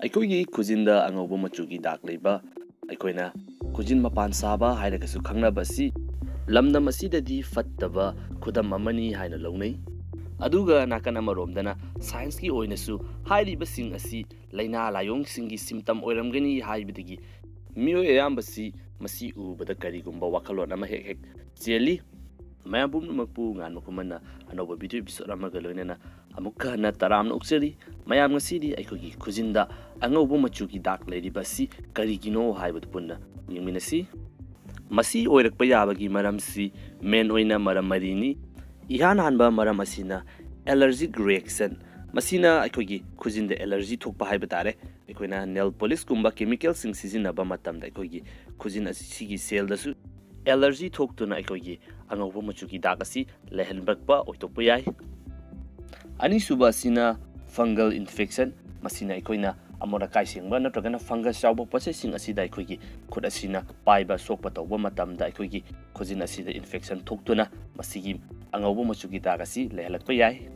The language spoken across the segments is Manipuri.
ꯑꯩꯈꯣꯏꯒꯤ ꯈꯨꯖꯤꯟꯗ ꯑꯉꯧꯕ ꯃꯆꯨꯒꯤ ꯗꯥꯛ ꯂꯩꯕ ꯑꯩꯈꯣꯏꯅ ꯈꯨꯖꯤꯟ ꯃꯄꯥꯟ ꯁꯥꯕ ꯍꯥꯏꯔꯒꯁꯨ ꯈꯪꯅꯕ ꯑꯁꯤ ꯂꯝꯗꯝ ꯑꯁꯤꯗꯗꯤ ꯐꯠꯇꯕ ꯈꯨꯗꯝ ꯑꯃꯅꯤ ꯍꯥꯏꯅ ꯂꯧꯅꯩ꯫ ꯑꯗꯨꯒ ꯅꯥꯀꯟ ꯑꯃꯔꯣꯝꯗꯅ ꯁꯥꯏꯟꯁꯀꯤ ꯑꯣꯏꯅꯁꯨ ꯍꯥꯏꯔꯤꯕꯁꯤꯡ ꯑꯁꯤ ꯂꯩꯅꯥ ꯂꯥꯏꯑꯣꯡꯁꯤꯡꯒꯤ ꯁꯤꯝꯇꯝ ꯑꯣꯏꯔꯝꯒꯅꯤ ꯍꯥꯏꯕꯗꯒꯤ ꯃꯤꯑꯣꯏ ꯑꯌꯥꯝꯕꯁꯤ ꯃꯁꯤ ꯎꯕꯗ ꯀꯔꯤꯒꯨꯝꯕ ꯋꯥꯈꯜꯂꯣꯟ ꯑꯃ ꯍꯦꯛ ꯆꯦꯜꯂꯤ꯫ ꯃꯌꯥꯝ ꯄꯨꯝꯅꯃꯛꯄꯨ ꯉꯥꯟꯕ ꯈꯨꯃꯟꯅ ꯑꯅꯧꯕ ꯚꯤꯗꯤꯑꯣ ꯏꯄꯤꯁꯣꯗ ꯑꯃꯒ ꯂꯣꯏꯅꯅ ꯑꯃꯨꯛꯀ ꯍꯟꯅ ꯇꯔꯥꯝꯅ ꯑꯣꯛꯆꯔꯤ꯫ ꯃꯌꯥꯝ ꯉꯁꯤꯗꯤ ꯑꯩꯈꯣꯏꯒꯤ ꯈꯨꯖꯤꯟꯗ ꯑꯉꯧꯕ ꯃꯆꯨꯒꯤ ꯗꯥꯛ ꯂꯩꯔꯤꯕ ꯑꯁꯤ ꯀꯔꯤꯒꯤꯅꯣ ꯍꯥꯏꯕꯗꯨ ꯄꯨꯟꯅ ꯌꯦꯡꯃꯤꯟꯅꯁꯤ꯫ ꯃꯁꯤ ꯑꯣꯏꯔꯛꯄ ꯌꯥꯕꯒꯤ ꯃꯔꯝꯁꯤ ꯃꯦꯟ ꯑꯣꯏꯅ ꯃꯔꯝ ꯃꯔꯤꯅꯤ꯫ ꯏꯍꯥꯟ ꯍꯥꯟꯕ ꯃꯔꯝ ꯑꯁꯤꯅ ꯑꯦꯂꯔꯖꯤꯛ ꯔꯤꯑꯦꯛꯁꯟ, ꯃꯁꯤꯅ ꯑꯩꯈꯣꯏꯒꯤ ꯈꯨꯖꯤꯟꯗ ꯑꯦꯂꯔꯖꯤ ꯊꯣꯛꯄ ꯍꯥꯏꯕ ꯇꯥꯔꯦ꯫ ꯑꯩꯈꯣꯏꯅ ꯅꯦꯜ ꯄꯣꯂꯤꯁꯀꯨꯝꯕ ꯀꯦꯃꯤꯀꯦꯜꯁꯤꯡ ꯁꯤꯖꯤꯟꯅꯕ ꯃꯇꯝꯗ ꯑꯩꯈꯣꯏꯒꯤ ꯈꯨꯖꯤꯟ ꯑꯁꯤꯒꯤ ꯁꯦꯜꯗꯁꯨ ꯑꯦꯂꯔꯖꯤ ꯊꯣꯛꯇꯨꯅ ꯑꯩꯈꯣꯏꯒꯤ ꯑꯉꯧꯕ ꯃꯆꯨꯒꯤ ꯗꯥꯛ ꯑꯁꯤ ꯂꯩꯍꯟꯕ ꯑꯣꯏꯊꯣꯛꯄ ꯌꯥꯏ꯫ ꯑꯅꯤꯁꯨꯕ ꯑꯁꯤꯅ ꯐꯪꯒꯜ ꯏꯟꯐꯦꯛꯁꯟ, ꯃꯁꯤꯅ ꯑꯩꯈꯣꯏꯅ ꯑꯃꯣꯠ ꯑꯀꯥꯏ ꯁꯦꯡꯕ ꯅꯠꯇ꯭ꯔꯒꯅ ꯐꯪꯒꯁ ꯌꯥꯎꯕ ꯄꯣꯠꯆꯩꯁꯤꯡ ꯑꯁꯤꯗ ꯑꯩꯈꯣꯏꯒꯤ ꯈꯨꯠ ꯑꯁꯤꯅ ꯄꯥꯏꯕ ꯁꯣꯛꯄ ꯇꯧꯕ ꯃꯇꯝꯗ ꯑꯩꯈꯣꯏꯒꯤ ꯈꯨꯖꯤꯟ ꯑꯁꯤꯗ ꯏꯟꯐꯦꯛꯁꯟ ꯊꯣꯛꯇꯨꯅ ꯃꯁꯤꯒꯤ ꯑꯉꯧꯕ ꯃꯆꯨꯒꯤ ꯗꯥꯛ ꯑꯁꯤ ꯂꯩꯍꯜꯂꯛꯄ ꯌꯥꯏ꯫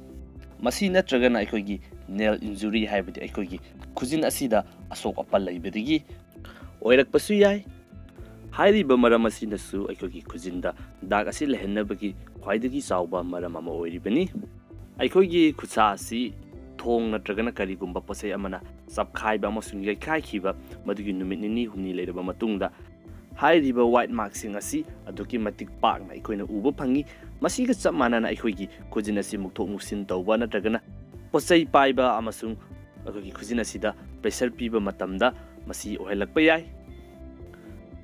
ꯃꯁꯤ ꯅꯠꯇ꯭ꯔꯒꯅ ꯑꯩꯈꯣꯏꯒꯤ ꯅꯦꯜ ꯏꯟꯖꯨꯔꯤ, ꯍꯥꯏꯕꯗꯤ ꯑꯩꯈꯣꯏꯒꯤ ꯈꯨꯖꯤꯟ ꯑꯁꯤꯗ ꯑꯁꯣꯛ ꯑꯄꯟ ꯂꯩꯕꯗꯒꯤ ꯑꯣꯏꯔꯛꯄꯁꯨ ꯌꯥꯏ꯫ ꯍꯥꯏꯔꯤꯕ ꯃꯔꯝ ꯑꯁꯤꯅꯁꯨ ꯑꯩꯈꯣꯏꯒꯤ ꯈꯨꯖꯤꯟꯗ ꯗꯥꯛ ꯑꯁꯤ ꯂꯩꯍꯟꯅꯕꯒꯤ ꯈ꯭ꯋꯥꯏꯗꯒꯤ ꯆꯥꯎꯕ ꯃꯔꯝ ꯑꯃ ꯑꯣꯏꯔꯤꯕꯅꯤ꯫ ꯑꯩꯈꯣꯏꯒꯤ ꯈꯨꯠꯁꯥ ꯑꯁꯤ ꯊꯣꯡ ꯅꯠꯇ꯭ꯔꯒꯅ ꯀꯔꯤꯒꯨꯝꯕ ꯄꯣꯠꯆꯩ ꯑꯃꯅ ꯆꯞꯈꯥꯏꯕ ꯑꯃꯁꯨꯡ ꯌꯩꯈꯥꯏꯈꯤꯕ ꯃꯗꯨꯒꯤ ꯅꯨꯃꯤꯠ ꯅꯤꯅꯤ ꯍꯨꯝꯅꯤ ꯂꯩꯔꯕ ꯃꯇꯨꯡꯗ ꯍꯥꯏꯔꯤꯕ ꯋꯥꯏꯠ ꯃꯥꯔꯛꯁꯤꯡ ꯑꯁꯤ ꯑꯗꯨꯛꯀꯤ ꯃꯇꯤꯛ ꯄꯥꯛꯅ ꯑꯩꯈꯣꯏꯅ ꯎꯕ ꯐꯪꯉꯤ꯫ ꯃꯁꯤꯒ ꯆꯞ ꯃꯥꯟꯅꯅ ꯑꯩꯈꯣꯏꯒꯤ ꯈꯨꯖꯤꯟ ꯑꯁꯤ ꯃꯨꯛꯊꯣꯛ ꯃꯨꯛꯁꯤꯟ ꯇꯧꯕ ꯅꯠꯇ꯭ꯔꯒꯅ ꯄꯣꯠꯆꯩ ꯄꯥꯏꯕ ꯑꯃꯁꯨꯡ ꯑꯩꯈꯣꯏꯒꯤ ꯈꯨꯖꯤꯟ ꯑꯁꯤꯗ ꯄ꯭ꯔꯦꯁꯔ ꯄꯤꯕ ꯃꯇꯝꯗ ꯃꯁꯤ ꯑꯣꯏꯍꯜꯂꯛꯄ ꯌꯥꯏ꯫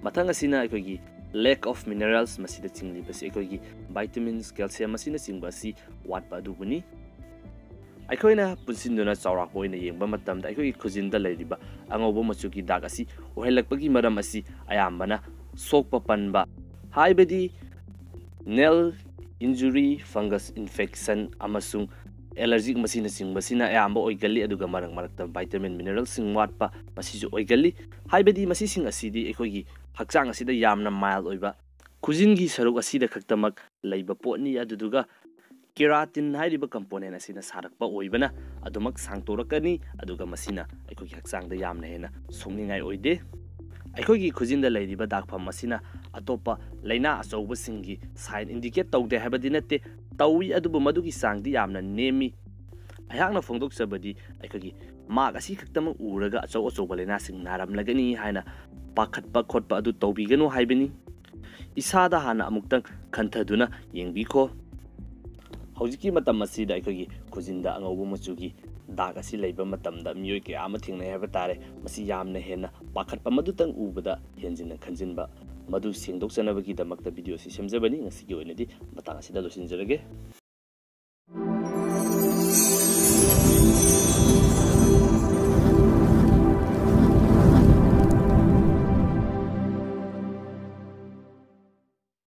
ꯃꯊꯪ ꯑꯁꯤꯅ ꯑꯩꯈꯣꯏꯒꯤ ꯂꯦꯛ ꯑꯣꯐ ꯃꯤꯅꯔꯦꯜꯁ, ꯃꯁꯤꯗ ꯆꯤꯡꯂꯤꯕꯁꯤ ꯑꯩꯈꯣꯏꯒꯤ ꯚꯥꯏꯇꯥꯃꯤꯟꯁ, ꯀꯦꯜꯁꯤꯌꯝ ꯑꯁꯤꯅꯆꯤꯡꯕ ꯑꯁꯤ ꯋꯥꯠꯄ ꯑꯗꯨꯕꯨꯅꯤ꯫ ꯑꯩꯈꯣꯏꯅ ꯄꯨꯟꯁꯤꯟꯗꯨꯅ ꯆꯥꯎꯔꯥꯛꯄ ꯑꯣꯏꯅ ꯌꯦꯡꯕ ꯃꯇꯝꯗ ꯑꯩꯈꯣꯏꯒꯤ ꯈꯨꯖꯤꯟꯗ ꯂꯩꯔꯤꯕ ꯑꯉꯧꯕ ꯃꯆꯨꯒꯤ ꯗꯥꯛ ꯑꯁꯤ ꯑꯣꯏꯍꯜꯂꯛꯄꯒꯤ ꯃꯔꯝ ꯑꯁꯤ ꯑꯌꯥꯝꯕꯅ ꯁꯣꯛꯄ ꯄꯟꯕ, ꯍꯥꯏꯕꯗꯤ ꯅꯦꯜ ꯏꯟꯖꯨꯔꯤ, ꯐꯪꯒꯁ ꯏꯟꯐꯦꯛꯁꯟ ꯑꯃꯁꯨꯡ ꯑꯦꯂꯔꯖꯤꯛ ꯃꯁꯤꯅꯆꯤꯡꯕꯁꯤꯅ ꯑꯌꯥꯝꯕ ꯑꯣꯏꯒꯜꯂꯤ꯫ ꯑꯗꯨꯒ ꯃꯔꯛ ꯃꯔꯛꯇ ꯚꯥꯏꯇꯥꯃꯤꯟ ꯃꯤꯅꯔꯦꯜꯁꯤꯡ ꯋꯥꯠꯄ ꯃꯁꯤꯁꯨ ꯑꯣꯏꯒꯜꯂꯤ꯫ ꯍꯥꯏꯕꯗꯤ ꯃꯁꯤꯁꯤꯡ ꯑꯁꯤꯗꯤ ꯑꯩꯈꯣꯏꯒꯤ ꯍꯛꯆꯥꯡ ꯑꯁꯤꯗ ꯌꯥꯝꯅ ꯃꯥꯏꯜ ꯑꯣꯏꯕ ꯈꯨꯖꯤꯟꯒꯤ ꯁꯔꯨꯛ ꯑꯁꯤꯗ ꯈꯛꯇꯃꯛ ꯂꯩꯕ ꯄꯣꯠꯅꯤ꯫ ꯑꯗꯨꯗꯨꯒ ꯀꯦꯔꯥꯇꯤꯟ ꯍꯥꯏꯔꯤꯕ ꯀꯝꯄꯣꯅꯦꯟ ꯑꯁꯤꯅ ꯁꯥꯔꯛꯄ ꯑꯣꯏꯕꯅ ꯑꯗꯨꯃꯛ ꯁꯥꯡꯇꯣꯔꯛꯀꯅꯤ꯫ ꯑꯗꯨꯒ ꯃꯁꯤꯅ ꯑꯩꯈꯣꯏꯒꯤ ꯍꯛꯆꯥꯡꯗ ꯌꯥꯝꯅ ꯍꯦꯟꯅ ꯁꯣꯛꯅꯤꯡꯉꯥꯏ ꯑꯣꯏꯗꯦ꯫ ꯑꯩꯈꯣꯏꯒꯤ ꯈꯨꯖꯤꯟꯗ ꯂꯩꯔꯤꯕ ꯗꯥꯛꯐꯝ ꯑꯁꯤꯅ ꯑꯇꯣꯞꯄ ꯂꯩꯅꯥ ꯑꯆꯧꯕꯁꯤꯡꯒꯤ ꯁꯥꯏꯟ ꯏꯟꯗꯤꯀꯦꯠ ꯇꯧꯗꯦ ꯍꯥꯏꯕꯗꯤ ꯅꯠꯇꯦ, ꯇꯧꯏ, ꯑꯗꯨꯕꯨ ꯃꯗꯨꯒꯤ ꯆꯥꯡꯗꯤ ꯌꯥꯝꯅ ꯅꯦꯝꯃꯤ꯫ ꯑꯩꯍꯥꯛꯅ ꯐꯣꯡꯗꯣꯛꯆꯕꯗꯤ ꯑꯩꯈꯣꯏꯒꯤ ꯃꯥꯔꯛ ꯑꯁꯤ ꯈꯛꯇꯃꯛ ꯎꯔꯒ ꯑꯆꯧ ꯑꯆꯧꯕ ꯂꯩꯅꯥꯁꯤꯡ ꯅꯥꯔꯝꯂꯒꯅꯤ ꯍꯥꯏꯅ ꯄꯥꯈꯠꯄ ꯈꯣꯠꯄ ꯑꯗꯨ ꯇꯧꯕꯤꯒꯅꯨ ꯍꯥꯏꯕꯅꯤ꯫ ꯏꯁꯥꯗ ꯍꯥꯟꯅ ꯑꯃꯨꯛꯇꯪ ꯈꯟꯊꯗꯨꯅ ꯌꯦꯡꯕꯤꯈꯣ꯫ ꯍꯧꯖꯤꯛꯀꯤ ꯃꯇꯝ ꯑꯁꯤꯗ ꯑꯩꯈꯣꯏꯒꯤ ꯈꯨꯖꯤꯟꯗ ꯑꯉꯧꯕ ꯃꯆꯨꯒꯤ ꯗꯥꯛ ꯑꯁꯤ ꯂꯩꯕ ꯃꯇꯝꯗ ꯃꯤꯑꯣꯏ ꯀꯌꯥ ꯑꯃ ꯊꯦꯡꯅꯩ ꯍꯥꯏꯕ ꯇꯥꯔꯦ꯫ ꯃꯁꯤ ꯌꯥꯝꯅ ꯍꯦꯟꯅ ꯄꯥꯈꯠꯄ, ꯃꯗꯨꯇꯪ ꯎꯕꯗ ꯍꯦꯟꯖꯤꯟꯅ ꯈꯟꯖꯤꯟꯕ, ꯃꯗꯨ ꯁꯦꯡꯗꯣꯛꯆꯅꯕꯒꯤꯗꯃꯛꯇ ꯚꯤꯗꯤꯑꯣ ꯑꯁꯤ ꯁꯦꯝꯖꯕꯅꯤ꯫ ꯉꯁꯤꯒꯤ ꯑꯣꯏꯅꯗꯤ ꯃꯇꯥꯡ ꯑꯁꯤꯗ ꯂꯣꯏꯁꯤꯟꯖꯔꯒꯦ꯫